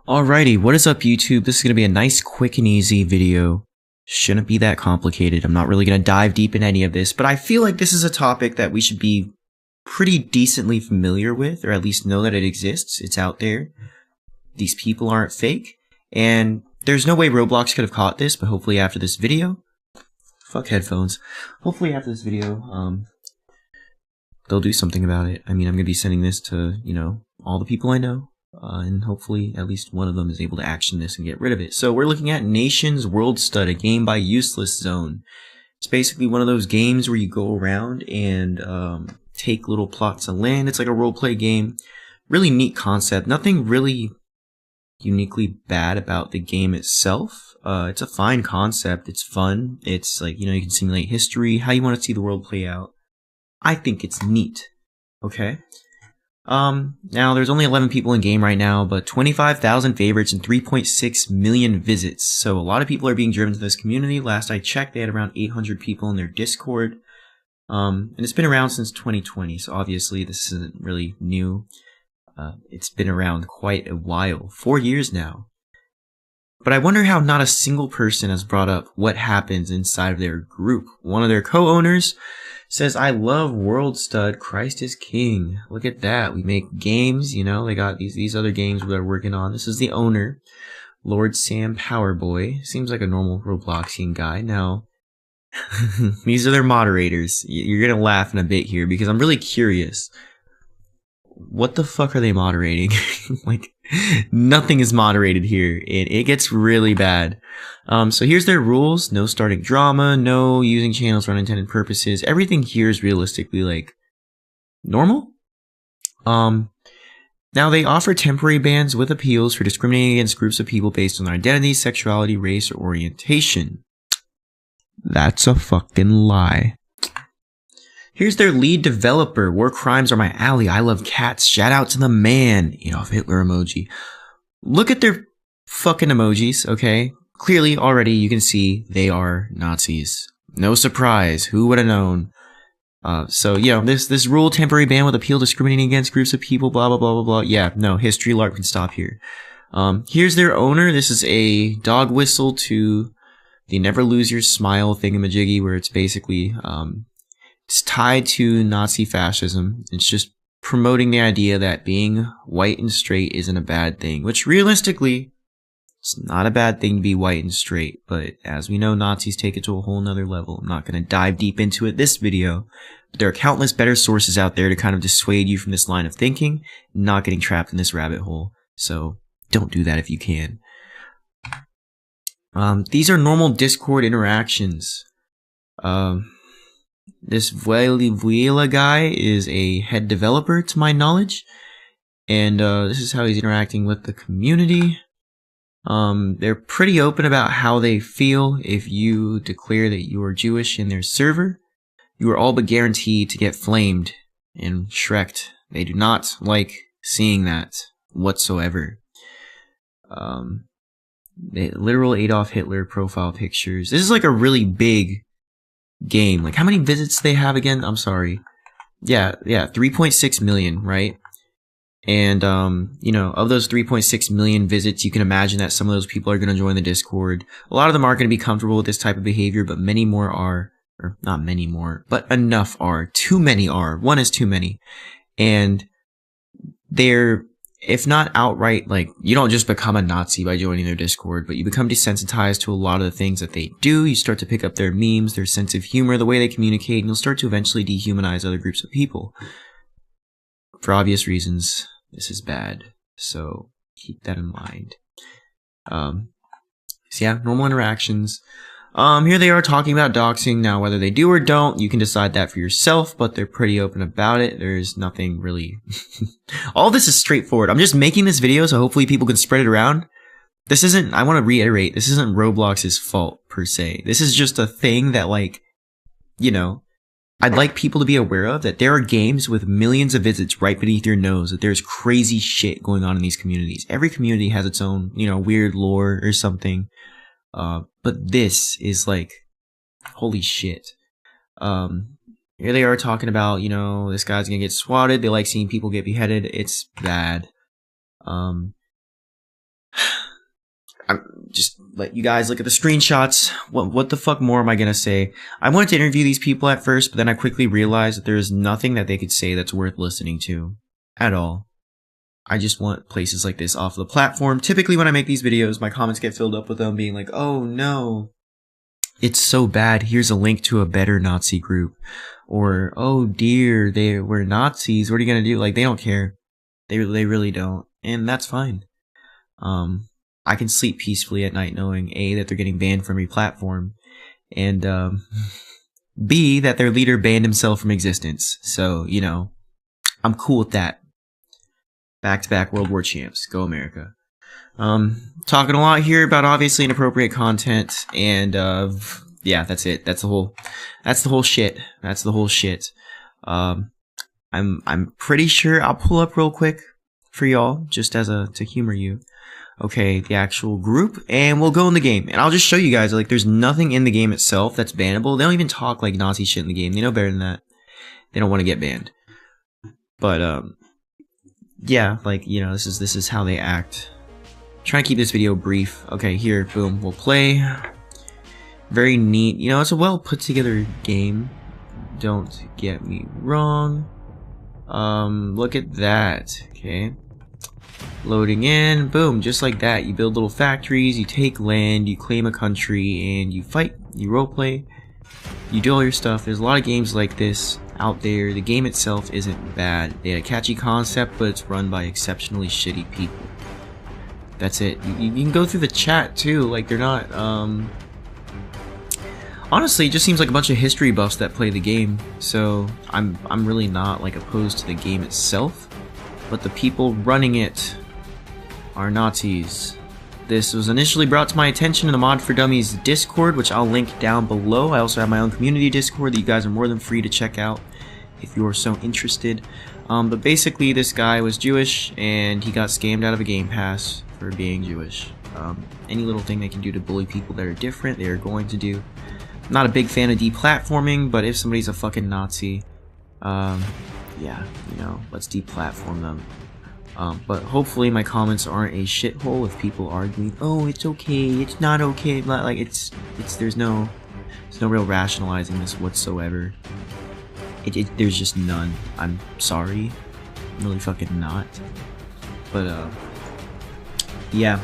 Alrighty, what is up YouTube? This is going to be a nice, quick, and easy video. Shouldn't be that complicated. I'm not really going to dive deep in any of this, but I feel like this is a topic that we should be pretty decently familiar with, or at least know that it exists. It's out there. These people aren't fake, and there's no way Roblox could have caught this, but hopefully after this video, fuck headphones, hopefully after this video, they'll do something about it. I mean, I'm going to be sending this to, all the people I know. And hopefully at least one of them is able to action this and get rid of it. So we're looking at Nations World Stud, a game by Useless Zone. It's basically one of those games where you go around and take little plots of land. It's like a roleplay game. Really neat concept. Nothing really uniquely bad about the game itself. It's a fine concept. It's fun. It's like, you can simulate history, how you want to see the world play out. I think it's neat. Okay? Now there's only 11 people in game right now, but 25,000 favorites and 3.6 million visits. So a lot of people are being driven to this community. Last I checked, they had around 800 people in their Discord. And it's been around since 2020, so obviously this isn't really new. It's been around quite a while, 4 years now. But I wonder how not a single person has brought up what happens inside of their group. One of their co-owners says, I love World Stud, Christ is King. Look at that. We make games, they got these other games they're working on. This is the owner, Lord Sam Powerboy. Seems like a normal Robloxian guy. Now, these are their moderators. You're gonna laugh in a bit here because I'm really curious. What the fuck are they moderating? Like, nothing is moderated here. It gets really bad. So here's their rules. No starting drama, no using channels for unintended purposes. Everything here is realistically, like, normal. Now they offer temporary bans with appeals for discriminating against groups of people based on their identity, sexuality, race, or orientation. That's a fucking lie. Here's their lead developer. War crimes are my alley. I love cats. Shout out to the man. Hitler emoji. Look at their fucking emojis, okay? Clearly, already, you can see they are Nazis. No surprise. Who would have known? So, this rule, temporary ban with appeal discriminating against groups of people, blah, blah, blah, blah, blah. Yeah, no, history LARP can stop here. Here's their owner. This is a dog whistle to the Never Lose Your Smile thingamajiggy, where it's basically, it's tied to Nazi fascism. It's just promoting the idea that being white and straight isn't a bad thing, which realistically, it's not a bad thing to be white and straight, but as we know, Nazis take it to a whole nother level. I'm not going to dive deep into it this video, but there are countless better sources out there to kind of dissuade you from this line of thinking, not getting trapped in this rabbit hole. So don't do that if you can. These are normal Discord interactions. This Vuela guy is a head developer, to my knowledge, and this is how he's interacting with the community. They're pretty open about how they feel. If you declare that you are Jewish in their server, you are all but guaranteed to get flamed and shreked. They do not like seeing that whatsoever. The literal Adolf Hitler profile pictures. This is like a really big game. Like, how many visits they have again? I'm sorry. Yeah, 3.6 million, right? And, of those 3.6 million visits, you can imagine that some of those people are going to join the Discord. A lot of them aren't going to be comfortable with this type of behavior, but many more are, or not many more, but enough are. Too many are. One is too many. And they're, if not outright, like, you don't just become a Nazi by joining their Discord, but you become desensitized to a lot of the things that they do. You start to pick up their memes, their sense of humor, the way they communicate, and you'll start to eventually dehumanize other groups of people. For obvious reasons, this is bad. So keep that in mind. So yeah, normal interactions. Here they are talking about doxing. Now, whether they do or don't, you can decide that for yourself, but they're pretty open about it. There's nothing really... All this is straightforward. I'm just making this video so hopefully people can spread it around. This isn't... I want to reiterate, this isn't Roblox's fault, per se. This is just a thing that, like, I'd like people to be aware of, that there are games with millions of visits right beneath your nose, that there's crazy shit going on in these communities. Every community has its own, weird lore or something. But this is like, holy shit. Here they are talking about, this guy's gonna get swatted. They like seeing people get beheaded. It's bad. I'm just let you guys look at the screenshots. What the fuck more am I gonna say? I wanted to interview these people at first, but then I quickly realized that there is nothing that they could say that's worth listening to at all. I just want places like this off the platform. Typically when I make these videos, my comments get filled up with them being like, oh no, it's so bad, here's a link to a better Nazi group. Or, oh dear, they were Nazis, what are you gonna do? Like, they don't care. They really don't. And that's fine. I can sleep peacefully at night knowing A, that they're getting banned from every platform, and B, that their leader banned himself from existence. So, you know, I'm cool with that. Back-to-back World War champs. Go America. Talking a lot here about obviously inappropriate content, and yeah, that's it. That's the whole shit. That's the whole shit. I'm pretty sure I'll pull up real quick for y'all, just as to humor you. Okay, the actual group, and we'll go in the game, and I'll just show you guys, like, there's nothing in the game itself that's bannable. They don't even talk like Nazi shit in the game. They know better than that. They don't want to get banned. But yeah, like, you know, this is how they act. Trying to keep this video brief. Okay, here, boom, we'll play. Very neat. You know, it's a well put together game. Don't get me wrong. Look at that. Okay. Loading in, boom, just like that. You build little factories, you take land, you claim a country, and you fight, you roleplay, you do all your stuff. There's a lot of games like this out there. The game itself isn't bad. They had a catchy concept, but it's run by exceptionally shitty people. That's it. You can go through the chat too, like they're not, honestly, it just seems like a bunch of history buffs that play the game, so I'm really not like opposed to the game itself. But the people running it are Nazis. This was initially brought to my attention in the Mod for Dummies Discord, which I'll link down below. I also have my own community Discord that you guys are more than free to check out if you're so interested. But basically, this guy was Jewish, and he got scammed out of a Game Pass for being Jewish. Any little thing they can do to bully people that are different, they are going to do. I'm not a big fan of deplatforming, but if somebody's a fucking Nazi, yeah, you know, let's deplatform them. But hopefully my comments aren't a shithole of people arguing, oh, it's okay, it's not okay, like, there's no real rationalizing this whatsoever. There's just none. I'm sorry. I'm really fucking not. But, yeah.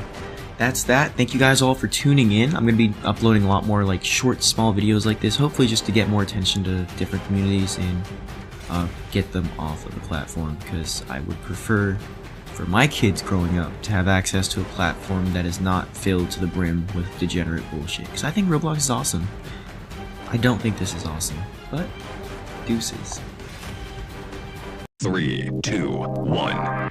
That's that. Thank you guys all for tuning in. I'm going to be uploading a lot more, like, short, small videos like this, hopefully just to get more attention to different communities and get them off of the platform, because I would prefer for my kids growing up to have access to a platform that is not filled to the brim with degenerate bullshit, because I think Roblox is awesome. I don't think this is awesome, but deuces. 3, 2, 1.